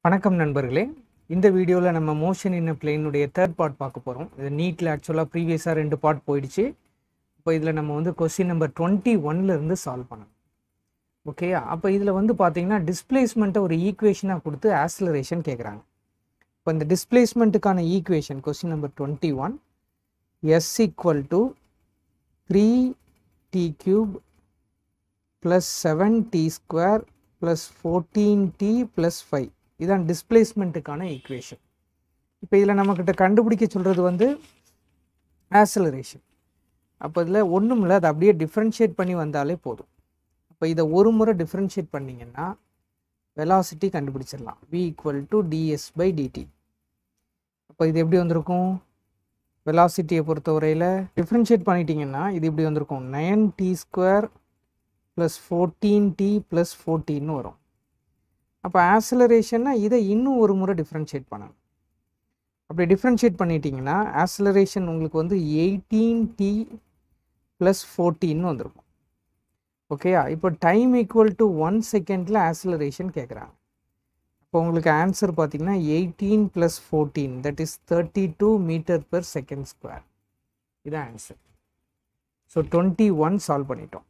வணக்கம் நண்பர்களே. இந்த வீடியோவில் நம்ம மோஷன் இன் பிளேனுடைய தேர்ட் பார்ட் பார்க்க போகிறோம். இது நீட்டில் ஆக்சுவலாக ப்ரீவியஸாக 2 பார்ட் போயிடுச்சு. இப்போ இதில் நம்ம வந்து கொஸ்டின் நம்பர் 21 சால்வ் பண்ணணும். ஓகே, அப்போ இதில் வந்து பார்த்தீங்கன்னா டிஸ்பிளேஸ்மெண்ட்டை ஒரு ஈக்குவேஷனாக கொடுத்து ஆக்ஸலரேஷன் கேட்குறாங்க. இப்போ இந்த டிஸ்பிளேஸ்மெண்ட்டுக்கான equation question number 21 s = 3t³ + 7t² + 14t + 5 இதான் டிஸ்பிளேஸ்மெண்ட்டுக்கான ஈக்குவேஷன். இப்போ இதில் நம்மக்கிட்ட கண்டுபிடிக்க சொல்கிறது வந்து ஆக்ஸலரேஷன். அப்போ இதில் ஒன்றும் இல்லை, அதை அப்படியே டிஃப்ரென்ஷியேட் பண்ணி வந்தாலே போதும். அப்போ இதை ஒரு முறை டிஃப்ரென்ஷியேட் பண்ணிங்கன்னா வெலாசிட்டி கண்டுபிடிச்சிடலாம். v = ds/dt. அப்போ இது எப்படி வந்திருக்கும்? வெலாசிட்டியை பொறுத்தவரையில் டிஃப்ரென்ஷியேட் பண்ணிட்டீங்கன்னா இது இப்படி வந்திருக்கும். 9t² + 14t + 14 வரும். அப்போ ஆக்ஸலரேஷன்னா இதை இன்னும் ஒரு முறை டிஃப்ரென்ஷியேட் பண்ணணும். அப்படி டிஃப்ரென்ஷியேட் பண்ணிட்டீங்கன்னா ஆக்ஸலரேஷன் உங்களுக்கு வந்து 18t + 14 வந்திருக்கும். ஓகேயா? இப்போ டைம் = 1 செகண்டில் ஆக்ஸலரேஷன் கேட்குறாங்க. இப்போ உங்களுக்கு ஆன்சர் பார்த்தீங்கன்னா 18 + 14 தட் இஸ் 32 m/s². இதுதான் ஆன்சர். ஸோ 21 சால்வ் பண்ணிட்டோம்.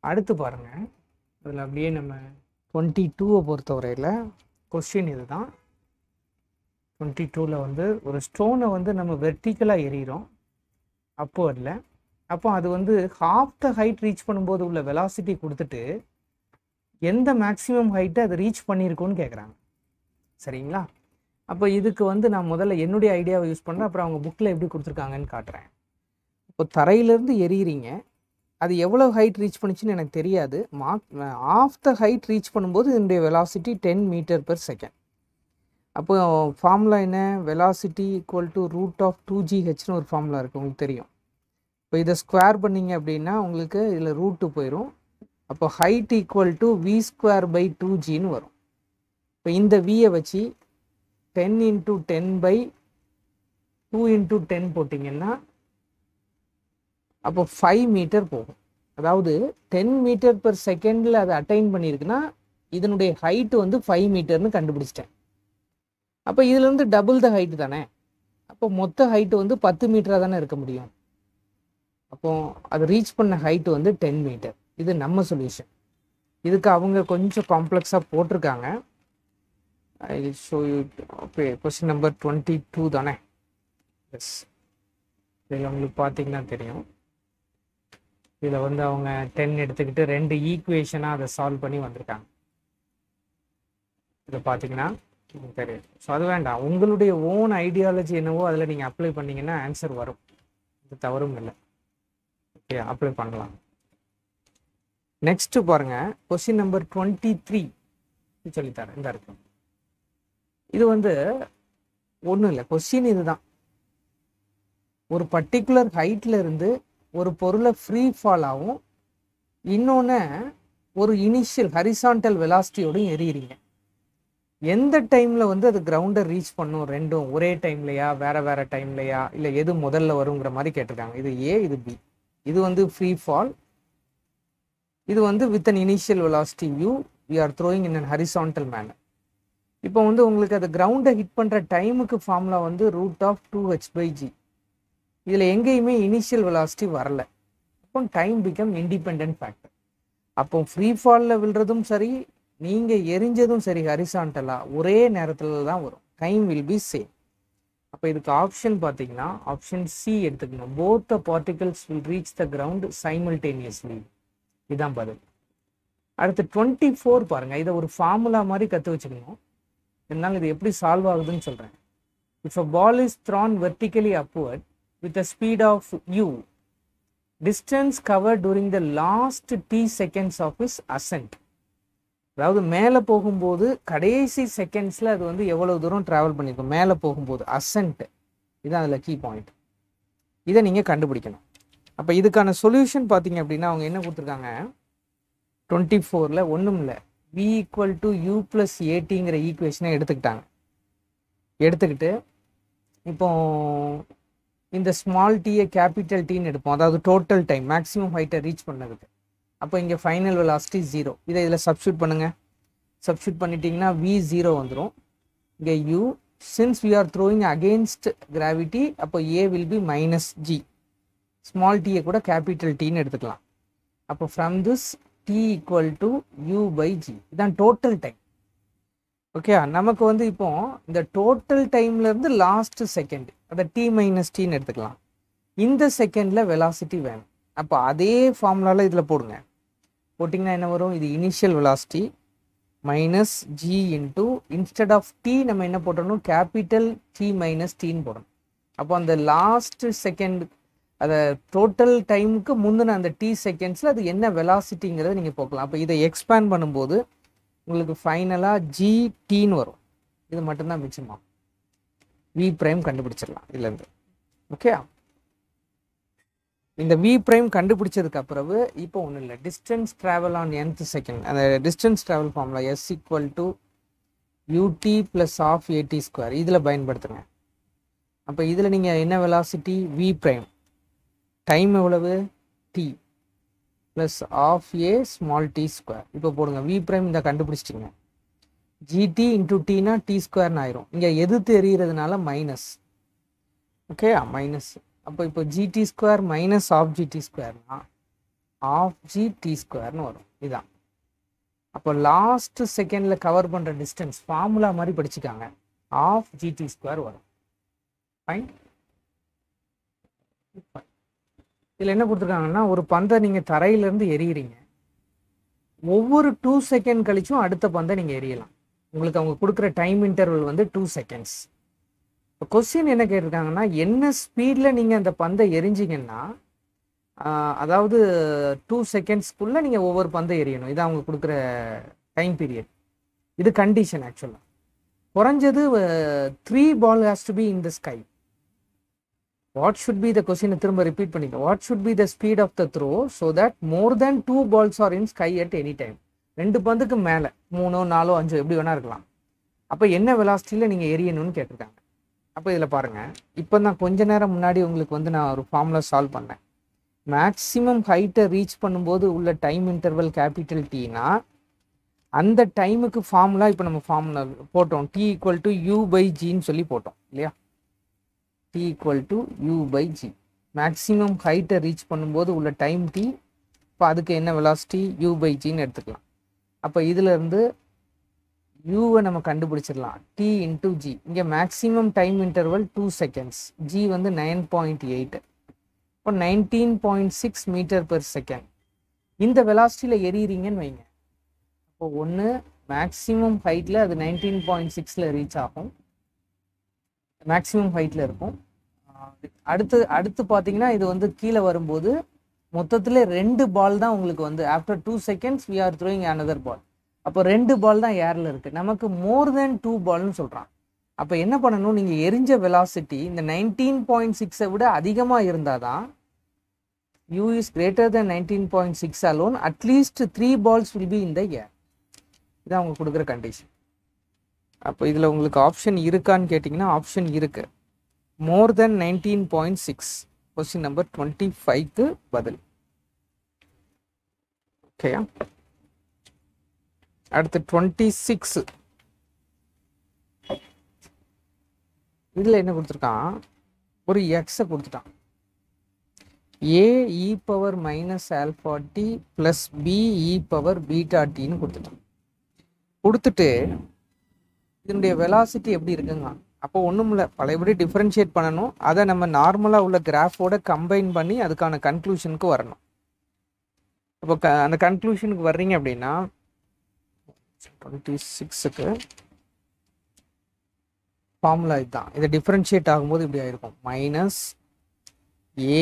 அடுத்து பாருங்கள், அதில் அப்படியே நம்ம 22 பொறுத்தவரையில் கொஸ்டின் இது தான். 22ல் வந்து ஒரு ஸ்டோனை வந்து நம்ம வெர்டிக்கலாக எறிகிறோம் அப்போர்டில். அப்போ அது வந்து ஹாஃப் த ஹைட் ரீச் பண்ணும்போது உள்ள வெலாசிட்டி கொடுத்துட்டு எந்த மேக்ஸிமம் ஹைட்டை அது ரீச் பண்ணியிருக்கோன்னு கேட்குறாங்க. சரிங்களா? அப்போ இதுக்கு வந்து நான் முதல்ல என்னுடைய ஐடியாவை யூஸ் பண்ணுறேன், அப்புறம் அவங்க புக்கில் எப்படி கொடுத்துருக்காங்கன்னு காட்டுறேன். இப்போ தரையிலேருந்து எறிகிறீங்க, அது எவ்வளோ ஹைட் ரீச் பண்ணிச்சுன்னு எனக்கு தெரியாது. ஆஃப் த ஹைட் ரீச் பண்ணும்போது இதனுடைய வெலாசிட்டி 10 m/s. அப்போ ஃபார்முலா என்ன? வெலாசிட்டி = √2gh ஒரு ஃபார்முலா இருக்குது, உங்களுக்கு தெரியும். இப்போ இதை ஸ்கொயர் பண்ணிங்க அப்படின்னா உங்களுக்கு இதில் ரூட்டு போயிடும். அப்போ ஹைட் = v²/2gன்னு வரும். இப்போ இந்த வியை வச்சு 10 × 10/2 × 10 போட்டிங்கன்னா அப்போ 5 மீட்டர் போகும். அதாவது 10 m/s அதை அட்டைன் பண்ணியிருக்குன்னா இதனுடைய ஹைட்டு வந்து 5 மீட்டர்னு கண்டுபிடிச்சிட்டேன். அப்போ இதுலேருந்து டபுள் த ஹைட்டு தானே. அப்போ மொத்த ஹைட்டு வந்து 10 மீட்டராக தானே இருக்க முடியும். அப்போ அது ரீச் பண்ண ஹைட்டு வந்து 10 மீட்டர். இது நம்ம சொல்யூஷன். இதுக்கு அவங்க கொஞ்சம் காம்ப்ளெக்ஸாக போட்டிருக்காங்க. I show you. Okay, question number 22 தானே. எஸ், இதில் உங்களுக்கு பார்த்தீங்கன்னா தெரியும். இதில் வந்து அவங்க 10 எடுத்துக்கிட்டு 2 ஈக்குவேஷனாக அதை சால்வ் பண்ணி வந்திருக்காங்க. இதை பார்த்தீங்கன்னா தெரியும். ஸோ அது வேண்டாம், உங்களுடைய ஓன் ஐடியாலஜி என்னவோ அதில் நீங்கள் அப்ளை பண்ணிங்கன்னா ஆன்சர் வரும். இது தவறும் இல்லை. ஓகே, அப்ளை பண்ணலாம். நெக்ஸ்ட்டு பாருங்கள், கொஸ்டின் நம்பர் 23 சொல்லித்தரேன். இந்த இருக்கும். இது வந்து ஒன்றும் இல்லை, கொஸ்டின் இதுதான். ஒரு பர்டிகுலர் ஹைட்டில் இருந்து ஒரு பொருளை ஃப்ரீ ஃபால் ஆகும், இன்னொன்று ஒரு இனிஷியல் ஹரிசான்டல் வெலாசிட்டியோடும் எறிகிறீங்க. எந்த டைமில் வந்து அது கிரவுண்டை ரீச் பண்ணும்? ரெண்டும் ஒரே டைம்லையா, வேறு வேறு டைம்லையா, இல்லை எது முதல்ல வருங்கிற மாதிரி கேட்டிருக்காங்க. இது ஏ, இது பி. இது வந்து ஃப்ரீ ஃபால், இது வந்து with an initial velocity u we are throwing in an horizontal manner. இப்போ வந்து உங்களுக்கு அது கிரவுண்டை ஹிட் பண்ணுற டைமுக்கு ஃபார்முலா வந்து √2h/g. இதில் எங்கேயுமே இனிஷியல் வெலாசிட்டி வரல. அப்போ டைம் பிகம் இண்டிபெண்ட் ஃபேக்டர். அப்போ ஃப்ரீ ஃபாலில் விழுறதும் சரி, நீங்கள் எரிஞ்சதும் சரி, ஹரிசான்டலாக ஒரே நேரத்தில் தான் வரும். Time will be same. அப்போ இதுக்கு ஆப்ஷன் பார்த்தீங்கன்னா ஆப்ஷன் சி எடுத்துக்கணும். Both the particles will reach the ground simultaneously. இதுதான் பதில். அடுத்து 24 பாருங்கள். இதை ஒரு ஃபார்முலா மாதிரி கற்று வச்சுக்கணும். இருந்தாலும் இது எப்படி சால்வ் ஆகுதுன்னு சொல்கிறேன். If a ball is thrown vertically upward with a speed of u, distance covered during the last t seconds of its ascent. அதாவது மேலே போகும்போது கடைசி செகண்ட்ஸில் அது வந்து எவ்வளோ தூரம் ட்ராவல் பண்ணியிருக்கும் மேலே போகும்போது, அசென்ட். இதுதான் அதில் கீ பாயிண்ட். இதை நீங்கள் கண்டுபிடிக்கணும். அப்போ இதுக்கான சொல்யூஷன் பார்த்தீங்க அப்படின்னா அவங்க என்ன கொடுத்துருக்காங்க? 24ல் ஒன்றும் இல்லை, v = u + at ஈக்குவேஷனை எடுத்துக்கிட்டாங்க. எடுத்துக்கிட்டு இப்போ இந்த ஸ்மால் டீயை கேபிட்டல் டீன்னு எடுப்போம். அதாவது டோட்டல் டைம் மேக்ஸிமம் ஹைட்டை ரீச் பண்ணதுக்கு. அப்போ இங்கே ஃபைனல் வெலாசிட்டி 0. இதை இதில் சப்ஸ்டியூட் பண்ணுங்கள். சப்ஸ்டியூட் பண்ணிட்டீங்கன்னா v 0 வந்துடும். இங்கே u, since we are throwing against gravity, அப்போ a will be minus g. Small t கூட கேபிட்டல் tன்னு எடுத்துக்கலாம். அப்போ from this t equal to u by g. இதான் டோட்டல் டைம். ஓகே, நமக்கு வந்து இப்போ இந்த டோட்டல் டைம்லேருந்து லாஸ்ட் செகண்ட் அதை t மைனஸ் டின்னு எடுத்துக்கலாம். இந்த செகண்டில் வெலாசிட்டி வேணும். அப்போ அதே ஃபார்முலாவில் இதில் போடுங்க. போட்டிங்கன்னா என்ன வரும்? இது initial velocity minus g into instead of t நம்ம என்ன போட்டணும்? கேபிட்டல் டி மைனஸ் டின்னு போடணும். அப்போ அந்த லாஸ்ட் செகண்ட் அதை டோட்டல் டைமுக்கு முந்தின அந்த டி செகண்ட்ஸில் அது என்ன வெலாசிட்டிங்கிறத நீங்கள் போக்கலாம். அப்போ இதை எக்ஸ்பேண்ட் பண்ணும்போது உங்களுக்கு ஃபைனலாக ஜி டின்னு வரும். இது மட்டும்தான் மிச்சமாக வி ப்ரைம் கண்டுபிடிச்சிடலாம் இதுலேருந்து. ஓகே, இந்த வி ப்ரைம் கண்டுபிடிச்சதுக்கு அப்புறம் இப்போ ஒன்றும் இல்லை, distance travel on nth second. அந்த distance travel formula S equal to UT plus half AT square இதில் பயன்படுத்துங்க. அப்போ இதில் நீங்கள் என்ன வெலாசிட்டி? வி ப்ரைம் டைம் எவ்வளவு? T plus half a small T square. இப்போ போடுங்க வி ப்ரைம் இந்த கண்டுபிடிச்சிட்டிங்க. ஜிடி இன்டூ டீனா டி ஸ்கொயர்னு ஆயிரும். இங்கே எதிர்த்து எறிகிறதுனால மைனஸ். Okay, minus. அப்போ இப்போ GT square minus half GT ஸ்கொயர்னா ஆஃப் ஜி டி ஸ்கொயர்னு வரும். இதுதான் அப்போ லாஸ்ட் செகண்டில் கவர் பண்ணுற டிஸ்டன்ஸ் ஃபார்முலா மாதிரி படிச்சுக்காங்க. ஆஃப் ஜிடி ஸ்கொயர் வரும். ஃபைன். இதில் என்ன கொடுத்துருக்காங்கன்னா, ஒரு பந்தை நீங்கள் தரையிலேருந்து எறிகிறீங்க. ஒவ்வொரு 2 செகண்ட் கழிச்சும் அடுத்த பந்தை நீங்கள் எறியலாம். உங்களுக்கு அவங்க கொடுக்குற டைம் இன்டர்வல் வந்து 2 செகண்ட்ஸ். இப்போ கொஸ்டின் என்ன கேட்டிருக்காங்கன்னா, என்ன ஸ்பீடில் நீங்கள் அந்த பந்தை எரிஞ்சிங்கன்னா, அதாவது 2 செகண்ட்ஸ்க்குள்ளே நீங்கள் ஒவ்வொரு பந்தை எறியணும். இது அவங்க கொடுக்குற டைம் பீரியட். இது கண்டிஷன். ஆக்சுவலாக குறைஞ்சது 3 ball has to be in the sky. What should be the கொஸ்டினை திரும்ப ரிப்பீட் பண்ணிக்க. What should be the speed of the throw so that more than 2 balls are in sky at any time. 2 பந்துக்கு மேலே 3, 4, 5 எப்படி வேணா இருக்கலாம். அப்போ என்ன வெலாசிட்டியில் நீங்கள் எரியணும்னு கேட்டிருக்காங்க. அப்போ இதில் பாருங்கள், இப்போ தான் கொஞ்ச நேரம் முன்னாடி உங்களுக்கு வந்து நான் ஒரு ஃபார்முலா சால்வ் பண்ணேன். மேக்ஸிமம் ஹைட்டை ரீச் பண்ணும்போது உள்ள டைம் இன்டர்வல் கேபிட்டல் டீனா அந்த டைமுக்கு ஃபார்முலா இப்போ நம்ம ஃபார்முலா போட்டோம். T equal to U by ஜின்னு சொல்லி போட்டோம் இல்லையா? T equal to U by G. Maximum ஹைட்டை ரீச் பண்ணும்போது உள்ள டைம் டி. இப்போ அதுக்கு என்ன வெலாசிட்டி? யூ பை ஜின்னு எடுத்துக்கலாம். அப்போ இதிலேருந்து யூவை நம்ம கண்டுபிடிச்சிடலாம். T into G. இங்கே maximum time interval 2 seconds. G வந்து 9.8. இப்போ 19.6 மீட்டர் பெர் செகண்ட். இந்த வெலாசிட்டியில் எறிகிறீங்கன்னு வைங்க. அப்போ ஒன்று மேக்ஸிமம் ஹைட்டில் அது 19.6ல் ரீச் ஆகும். மேக்ஸிமம் ஹைட்டில் இருக்கும். அடுத்து பார்த்தீங்கன்னா இது வந்து கீழே வரும்போது மொத்தத்தில் 2 பால் தான் உங்களுக்கு வந்து after 2 seconds we are throwing another ball. அப்போ 2 பால் தான் ஏரில் இருக்குது. நமக்கு மோர் தேன் 2 பால்னு சொல்கிறான். அப்போ என்ன பண்ணணும்? நீங்கள் எரிஞ்ச வெலாசிட்டி இந்த 19.6ஐ விட அதிகமாக இருந்தால் தான் u is greater than 19.6 alone, at least 3 balls will be in the air. இதான் அவங்க கொடுக்குற கண்டிஷன். அப்போ இதில் உங்களுக்கு ஆப்ஷன் இருக்கான்னு கேட்டிங்கன்னா ஆப்ஷன் இருக்கு. மோர் தென் 19.6 கொஸ்டின் நம்பர் 25க்கு பதில். ஓகேயா? அடுத்து 26. இதில் என்ன கொடுத்துருக்கான்? ஒரு எக்ஸை கொடுத்துட்டான். a e power minus alpha t plus b e power beta tன்னு கொடுத்துட்டான். கொடுத்துட்டு இதனுடைய வெலாசிட்டி எப்படி இருக்குங்க? அப்போ ஒன்றும் இல்லை, பழையபடி டிஃப்ரென்ஷியேட் பண்ணணும். அதை நம்ம நார்மலாக உள்ள கிராஃபோட கம்பைன் பண்ணி அதுக்கான கன்க்ளூஷனுக்கு வரணும். அப்போ அந்த கன்க்ளூஷனுக்கு வர்றீங்க அப்படின்னா 26க்கு ஃபார்முலா இதுதான். இதை டிஃப்ரென்ஷியேட் ஆகும்போது இப்படி ஆயிருக்கும். Minus A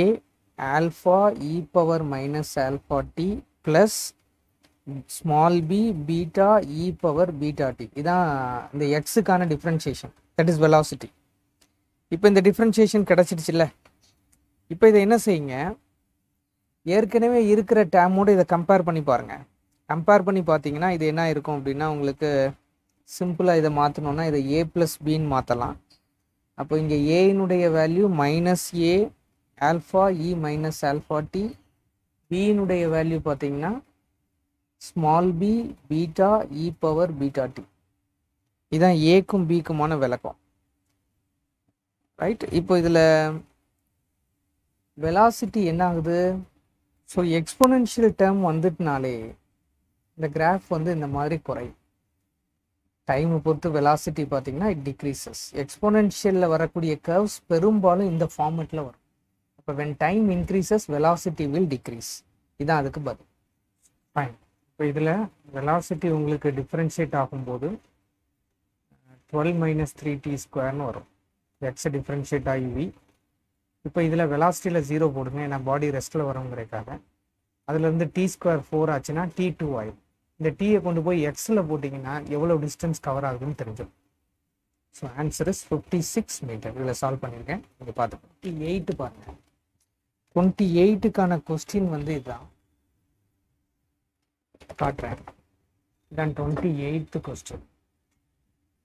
alpha E power minus alpha T plus small B beta E power beta T. இதான் இந்த எக்ஸுக்கான டிஃப்ரென்ஷியேஷன், தட் இஸ் வெலாசிட்டி. இப்போ இந்த டிஃப்ரென்ஷியேஷன் கிடச்சிடுச்சுல்ல. இப்போ இதை என்ன செய்யுங்க, ஏற்கனவே இருக்கிற டேமோடு இதை கம்பேர் பண்ணி பாருங்கள். கம்பேர் பண்ணி பார்த்தீங்கன்னா இது என்ன இருக்கும் அப்படின்னா, உங்களுக்கு சிம்பிளாக இதை மாற்றணுன்னா இதை ஏ ப்ளஸ் பின்னு மாற்றலாம். அப்போ இங்கே ஏனுடைய value minus A alpha E minus alpha T, பியினுடைய வேல்யூ பார்த்தீங்கன்னா small B beta E power beta T. இதுதான் ஏக்கும் பிக்குமான விளக்கம். ரைட். இப்போ இதில் வெலாசிட்டி என்ன ஆகுது? ஸோ எக்ஸ்பொனென்ஷியல் டேர்ம் வந்துட்டுனாலே இந்த கிராஃப் வந்து இந்த மாதிரி குறையும். டைமை பொறுத்து வெலாசிட்டி பார்த்தீங்கன்னா இட் டிக்ரீசஸ். எக்ஸ்பொனென்ஷியலில் வரக்கூடிய கர்வ்ஸ் பெரும்பாலும் இந்த ஃபார்மெட்டில் வரும். அப்போ when time increases velocity will decrease. இதுதான் அதுக்கு பதில். ஃபைன். இப்போ இதில் வெலாசிட்டி உங்களுக்கு டிஃப்ரென்ஷியேட் ஆகும்போது 12 - 3t² வரும். எக்ஸை டிஃப்ரென்ஷியேட் ஆகி வி. இப்போ இதில் வெலாசிட்டியில் 0 போடுங்க, ஏன்னா பாடி ரெஸ்ட்டில் வருங்கிறதுக்காக. அதுலேருந்து t² 4 ஆச்சுன்னா t2 ஆயிடும். இந்த டீயை கொண்டு போய் எக்ஸில் போட்டிங்கன்னா எவ்வளோ டிஸ்டன்ஸ் கவர் ஆகுதுன்னு தெரிஞ்சிடும். So answer is 56 meter. இதில் சால்வ் பண்ணியிருக்கேன், நீங்கள் பார்த்துக்கோங்க. 28 பாருங்கள். 28க்கான கொஸ்டின் வந்து இதுதான் காட்டுறேன். இதான் 28th கொஸ்டின்.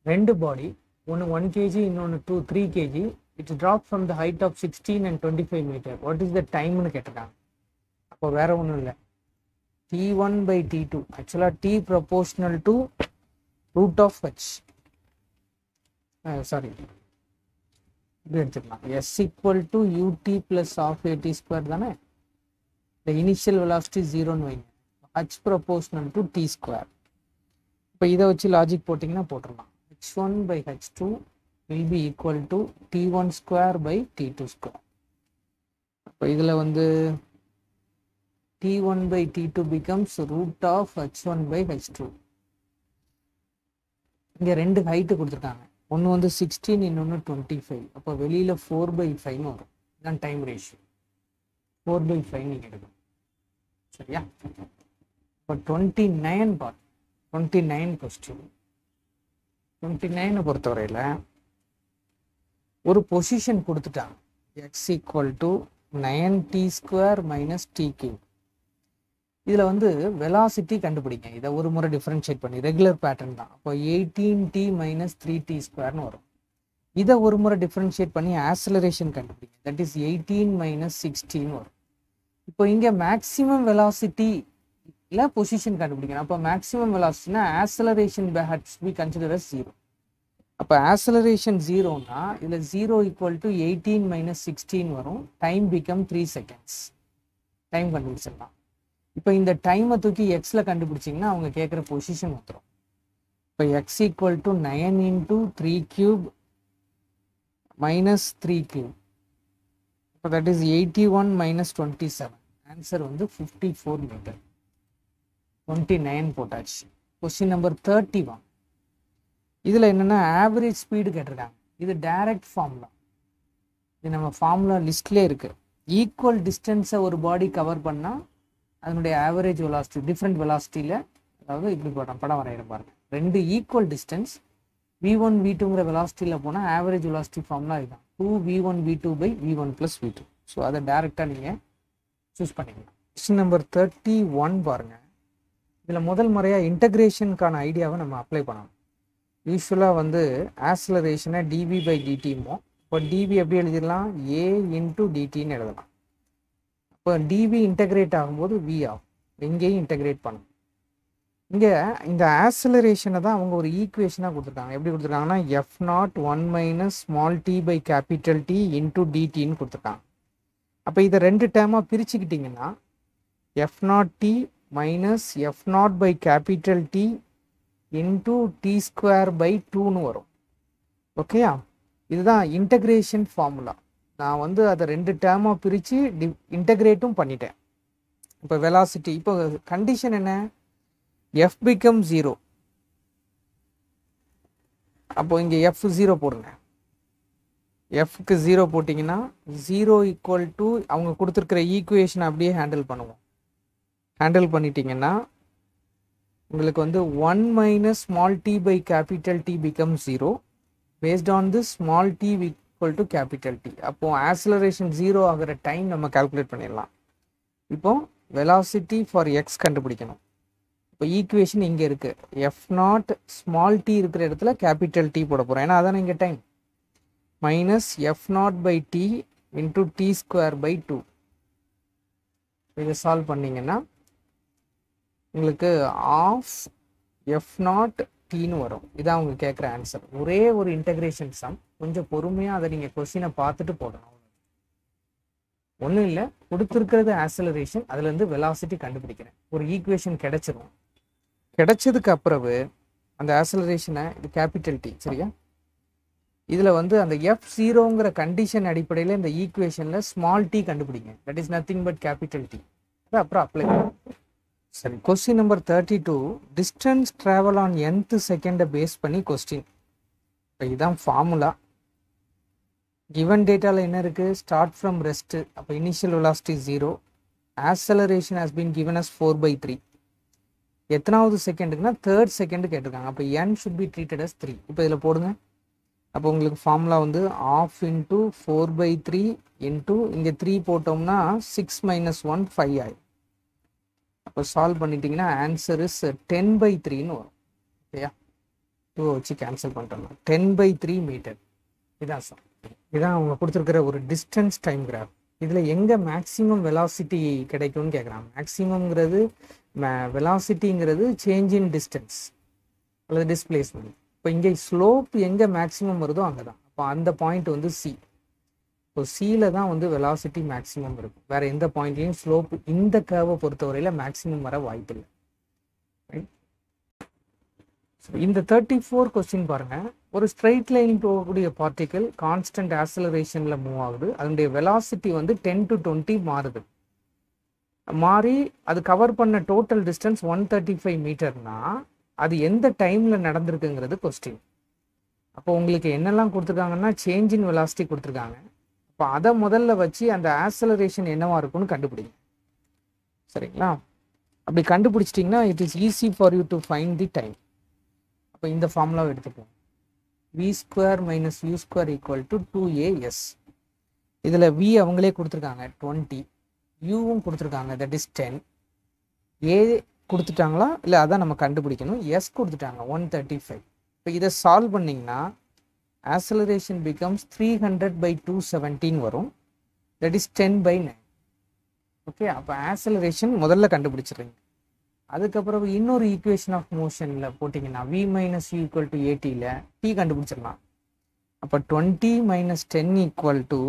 ரெண்டு பாடி, ஒன்று 1 kg, இன்னொன்று 3 kg. It's drop from the height of 16 and 25 meter. What is the டைம்னு கேட்டிருக்காங்க. அப்போ வேற ஒன்றும் இல்லை, T1/T2. ஆக்சுவலாக T proportional to root of h. Sorry, இப்படி எடுத்துக்கலாம். S = UT + ½ AT² தானே. இந்த இனிஷியல் வெலாசிட்டி 0ன்னு வைங்க. H proportional to T². இப்போ இதை வச்சு லாஜிக் போட்டிங்கன்னா போட்டுடலாம். H1/H2 will be equal to T1² / T2². அப்போ இதில் வந்து T1/T2 becomes root of H1/H2. இங்கே ரெண்டு ஹைட்டு கொடுத்துருக்காங்க. ஒன்று வந்து 16, இன்னொன்று 25. அப்போ வெளியில் 4/5 வரும். இதுதான் டைம் ரேஷியோ. 4/5 நீங்கள் எடுக்கணும். சரியா? இப்போ 29 பார்ட். 29 கொஸ்டின். 29 பொறுத்தவரையில் ஒரு பொசிஷன் கொடுத்துட்டாங்க. x = 9t² - t3. இதில் வந்து வெலாசிட்டி கண்டுபிடிங்க. இதை ஒரு முறை டிஃப்ரென்ஷியேட் பண்ணி, ரெகுலர் பேட்டர்ன் தான். அப்போ 18t - 3t² வரும். இதை ஒரு முறை டிஃப்ரென்ஷியேட் பண்ணி ஆக்சலரேஷன் கண்டுபிடிங்க. தட் இஸ் 18 - 16 வரும். இப்போ இங்கே மேக்ஸிமம் வெலாசிட்டி இல்லை பொசிஷன் கண்டுபிடிக்கணும். அப்போ மேக்ஸிமம் வெலாசிட்டினா acceleration by H P consider as 0. அப்போ ஆக்சலரேஷன் 0னா இதில் 0 = 18 - 16 வரும். Time become 3 seconds. டைம் கண்டுபிடிச்சிடலாம். இப்போ இந்த டைமை தூக்கி எக்ஸில் கண்டுபிடிச்சிங்கன்னா அவங்க கேட்குற பொசிஷன் வந்துடும். இப்போ x = 9 × 3³ - 3³. இப்போ தட் இஸ் 81 - 27. ஆன்சர் வந்து 54 மீட்டர். 29 போட்டாச்சு. Question number 31. இதில் என்னென்னா ஆவரேஜ் ஸ்பீடு கேட்டிருக்காங்க. இது டைரக்ட் ஃபார்முலா. இது நம்ம ஃபார்முலா லிஸ்ட்லேயே இருக்குது. ஈக்குவல் டிஸ்டன்ஸை ஒரு பாடி கவர் பண்ணால் அதனுடைய ஆவரேஜ் வெலாசிட்டி டிஃப்ரெண்ட் வெலாசிட்டியில், அதாவது இப்படி படம் வரைகிற பாருங்க. ரெண்டு ஈக்குவல் டிஸ்டன்ஸ் v1 v2ங்கிற வெலாசிட்டியில் போனால் ஆவரேஜ் வெலாசிட்டி ஃபார்முலா இதுதான். 2v1v2/v1 + v2. ஸோ அதை டைரெக்டாக நீங்கள் சூஸ் பண்ணிக்கலாம். கொஸ்டின் நம்பர் 31 பாருங்கள். இதில் முதல் முறையாக இன்டகிரேஷனுக்கான ஐடியாவை நம்ம அப்ளை பண்ணணும். யூஸ்வலாக வந்து ஆக்சலரேஷனை dv/dt-மோ. இப்போ dv எப்படி எழுதிடலாம்? a × dt-ன்னு எழுதலாம். இப்போ dv இன்டகிரேட் ஆகும்போது v ஆகும். இங்கேயும் இன்டகிரேட் பண்ணும். இங்கே இந்த ஆக்சலரேஷனை தான் அவங்க ஒரு ஈக்குவேஷனாக கொடுத்துருக்காங்க. எப்படி கொடுத்துருக்காங்கன்னா f0 1 - t/T × dt-ன்னு கொடுத்துருக்காங்க. அப்போ இதை ரெண்டு டேர்மாக பிரிச்சுக்கிட்டிங்கன்னா f0t - f0/T × t²/2ன்னு வரும். ஓகேயா? இதுதான் இன்டகிரேஷன் ஃபார்முலா. நான் வந்து அதை ரெண்டு டேர்மாக பிரித்து இன்டகிரேட்டும் பண்ணிட்டேன். இப்போ வெலாசிட்டி, இப்போ கண்டிஷன் என்ன? f becomes 0. அப்போ இங்கே f0 போடுங்க. fக்கு 0 போட்டிங்கன்னா 0 = அவங்க கொடுத்துருக்கிற ஈக்குவேஷனை அப்படியே ஹேண்டில் பண்ணுவோம். ஹேண்டில் பண்ணிட்டீங்கன்னா உங்களுக்கு வந்து 1 - small t/T becomes 0 based on this small t = capital T. அப்போ ஆக்சலரேஷன் 0 ஆகிற டைம் நம்ம கால்குலேட் பண்ணிடலாம். இப்போ வெலாசிட்டி ஃபார் x கண்டுபிடிக்கணும். இப்போ ஈக்குவேஷன் இங்கே இருக்குது. f0 small t இருக்கிற இடத்துல கேபிட்டல் T போட போகிறோம், ஏன்னா அதானே இங்கே டைம். -f0/t × t²/2. இதை சால்வ் பண்ணிங்கன்னா உங்களுக்கு ஆஃப் எஃப் நாட் டீன்னு வரும். இதான் அவங்க கேட்குற ஆன்சர். ஒரே ஒரு இன்டகிரேஷன் சம், கொஞ்சம் பொறுமையாக அதை நீங்கள் கொஸ்டினை பார்த்துட்டு போடணும். ஒன்றும் இல்லை, கொடுத்துருக்கிறது ஆக்சலரேஷன், அதுலேருந்து வெலாசிட்டி கண்டுபிடிக்கிறேன். ஒரு ஈக்குவேஷன் கிடைச்சிரும். கிடைச்சதுக்கு அப்புறவு அந்த ஆக்சலரேஷனை, இது கேபிட்டல் டி சரியா, இதில் வந்து அந்த F0ங்கிற கண்டிஷன் அடிப்படையில் இந்த ஈக்குவேஷனில் ஸ்மால் டி கண்டுபிடிங்க. That is nothing but capital T. அதை அப்புறம் அப்ளை பண்ணுங்க. சரி, question number 32. Distance travel on nth செகண்டை பேஸ் பண்ணி கொஸ்டின். இப்போ இதுதான் ஃபார்முலா. கிவன் டேட்டாவில் என்ன இருக்குது? Start from rest. அப்போ initial velocity 0. Acceleration has been given as 4/3. எத்தனாவது செகண்டுக்குன்னா தேர்ட் செகண்டு கேட்டிருக்காங்க. அப்போ n should be treated as 3. இப்போ இதில் போடுங்க. அப்போ உங்களுக்கு ஃபார்முலா வந்து ½ × 4/3 இன்ட்டு இங்கே 3 போட்டோம்னா 6 - 1 5 ஆயிடும். அப்போ சால்வ் பண்ணிட்டீங்கன்னா ஆன்சர் இஸ் 10/3ன்னு வரும். ஓகேயா, 2 வச்சு கேன்சல் பண்ணிட்டோம்னா 10/3 மீட்டர். இதான் சார், இதான் அவங்க கொடுத்துருக்கிற ஒரு டிஸ்டன்ஸ் டைம் கிராஃப். இதில் எங்கே மேக்ஸிமம் வெலாசிட்டி கிடைக்கும்னு கேட்குறாங்க. மேக்ஸிமம்ங்கிறது வெலாசிட்டிங்கிறது சேஞ்ச் இன் டிஸ்டன்ஸ் அல்லது டிஸ்பிளேஸ்மெண்ட். இப்போ இங்கே ஸ்லோப் எங்கே மேக்ஸிமம் வருதோ அங்கே தான். அப்போ அந்த பாயிண்ட் வந்து சி. இப்போ சியில் தான் வந்து வெலாசிட்டி மேக்ஸிமம் இருக்கும். வேறு எந்த பாயிண்ட்லையும் ஸ்லோப் இந்த கர்வை பொறுத்தவரையில் மேக்ஸிமம் வர வாய்ப்பில்லை. இந்த 34 கொஸ்டின் பாருங்கள். ஒரு ஸ்ட்ரெயிட் லைன் போகக்கூடிய பார்ட்டிக்கல் கான்ஸ்டன்ட் ஆக்சலரேஷனில் மூவ் ஆகுது. அதனுடைய வெலாசிட்டி வந்து 10 to 20 மாறுது. மாறி அது கவர் பண்ண டோட்டல் டிஸ்டன்ஸ் 135 மீட்டர்னா அது எந்த டைமில் நடந்திருக்குங்கிறது கொஸ்டின். அப்போ உங்களுக்கு என்னெல்லாம் கொடுத்துருக்காங்கன்னா சேஞ்ச் இன் வெலாசிட்டி கொடுத்துருக்காங்க. அப்போ அதை முதல்ல வச்சு அந்த ஆக்சலரேஷன் என்னவா இருக்கும்னு கண்டுபிடிங்க. சரிங்களா? அப்படி கண்டுபிடிச்சிட்டிங்கன்னா it is easy for you to find the time. அப்போ இந்த ஃபார்முலாவை எடுத்துப்போம். v² - u² = 2as. இதில் v அவங்களே கொடுத்துருக்காங்க 20, யூவும் கொடுத்துருக்காங்க தட் இஸ் 10, ஏ கொடுத்துட்டாங்களா இல்லை அதான் நம்ம கண்டுபிடிக்கணும். எஸ் கொடுத்துட்டாங்க 135. இப்போ இதை சால்வ் பண்ணிங்கன்னா ஆக்சலரேஷன் பிகம்ஸ் 300/217 வரும். That is 10/9. ஓகே, அப்போ ஆக்சலரேஷன் முதல்ல கண்டுபிடிச்சிடுறீங்க. அதுக்கப்புறம் இன்னொரு ஈக்குவேஷன் ஆஃப் மோஷனில் போட்டிங்கன்னா v - u = ATயில் t கண்டுபிடிச்சிடலாம். அப்போ 20 - 10 =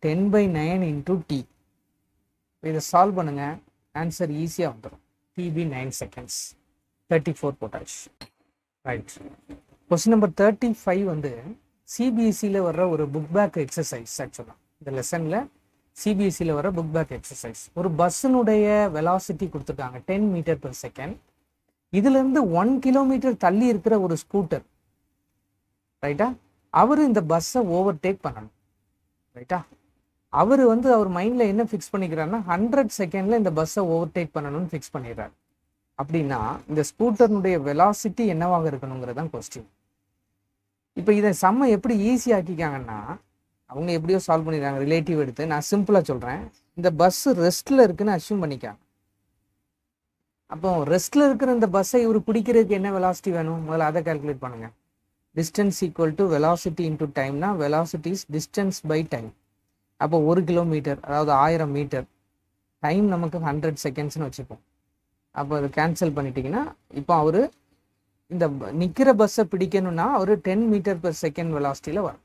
10/9 × t. இதை சால்வ் பண்ணுங்கள், ஆன்சர் ஈஸியாக வந்துடும். TB 9 seconds. 34 potash. Right. Question number 35 வந்து சிபிஎஸ்சியில் வர்ற ஒரு புக் பேக் எக்ஸசைஸ். ஆக்சுவலாக இந்த லெசனில் சிபிஎஸ்சியில் வர புக் பேக் எக்ஸசைஸ். ஒரு பஸ்ஸினுடைய வெலாசிட்டி கொடுத்துருக்காங்க 10 m/s. இதுலேருந்து 1 km தள்ளி இருக்கிற ஒரு ஸ்கூட்டர், ரைட்டா, அவர் இந்த பஸ்ஸை ஓவர்டேக் பண்ணணும். ரைட்டா, அவர் வந்து அவர் மைண்டில் என்ன ஃபிக்ஸ் பண்ணிக்கிறாருன்னா 100 செகண்டில் இந்த பஸ்ஸை ஓவர்டேக் பண்ணணும்னு ஃபிக்ஸ் பண்ணிடுறாரு. அப்படின்னா இந்த ஸ்கூட்டர்னுடைய வெலாசிட்டி என்னவாக இருக்கணுங்கிறது தான் கொஸ்டின். இப்போ இதை செம்ம எப்படி ஈஸி ஆக்கிக்காங்கன்னா, அவங்க எப்படியோ சால்வ் பண்ணிடுறாங்க ரிலேட்டிவ் எடுத்து. நான் சிம்பிளாக சொல்கிறேன். இந்த பஸ்ஸு ரெஸ்ட்டில் இருக்குன்னு அஸ்யூம் பண்ணிக்காங்க. அப்போ ரெஸ்ட்டில் இருக்கிற இந்த பஸ்ஸை இவர் பிடிக்கிறதுக்கு என்ன வெலாசிட்டி வேணும், முதல்ல அதை கால்குலேட் பண்ணுங்கள். டிஸ்டன்ஸ் = வெலாசிட்டி × டைம்னா velocity is distance by time. அப்போ 1 கிலோமீட்டர் அதாவது 1000 மீட்டர், டைம் நமக்கு 100 செகண்ட்ஸ்னு வச்சுப்போம். அப்போ அதை கேன்சல் பண்ணிட்டீங்கன்னா இப்போ அவர் இந்த நிற்கிற பஸ்ஸை பிடிக்கணும்னா அவர் 10 m/s வெலாசிட்டியில் வரும்.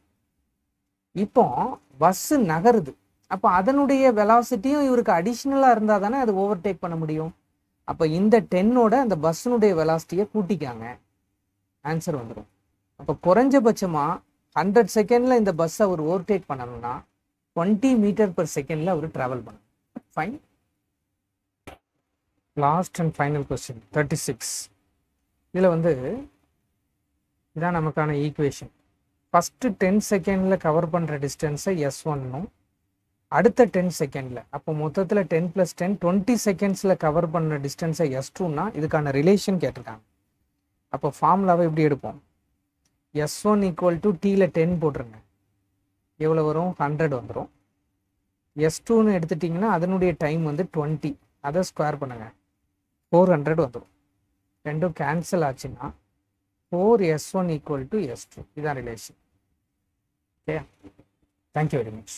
இப்போ பஸ்ஸு நகருது. அப்போ அதனுடைய வெலாசிட்டியும் இவருக்கு அடிஷ்னலாக இருந்தால் தானே அது ஓவர்டேக் பண்ண முடியும். அப்போ இந்த 10ஓட அந்த பஸ்ஸினுடைய வெலாசிட்டியை கூட்டிக்காங்க, ஆன்சர் வந்துடும். அப்போ குறைஞ்சபட்சமாக 100 செகண்டில் இந்த பஸ்ஸை அவர் ஓவர்டேக் பண்ணணும்னா 20 m/s அவர் ட்ராவல் பண்ணணும். Fine. Last and final question 36. இதில் வந்து இதான் நமக்கான ஈக்குவேஷன். ஃபஸ்ட்டு 10 செகண்டில் கவர் பண்ணுற டிஸ்டன்ஸை S1னும், அடுத்த 10 செகண்டில், அப்போ மொத்தத்தில் 10 + 10 20 செகண்ட்ஸில் கவர் பண்ண டிஸ்டன்ஸை S2னா இதுக்கான ரிலேஷன் கேட்டிருக்காங்க. அப்போ ஃபார்முலாவை எப்படி எடுப்போம்? S1 = Tயில் 10 போட்டுருங்க, எவ்வளோ வரும்? 100 வந்துடும். S2ன்னு எடுத்துட்டிங்கன்னா அதனுடைய டைம் வந்து 20, அதை ஸ்கொயர் பண்ணுங்கள், 400 வந்துடும். ரெண்டும் கேன்சல் ஆச்சுன்னா 4S1 = S2. இதான் relation. Okay, thank you very much.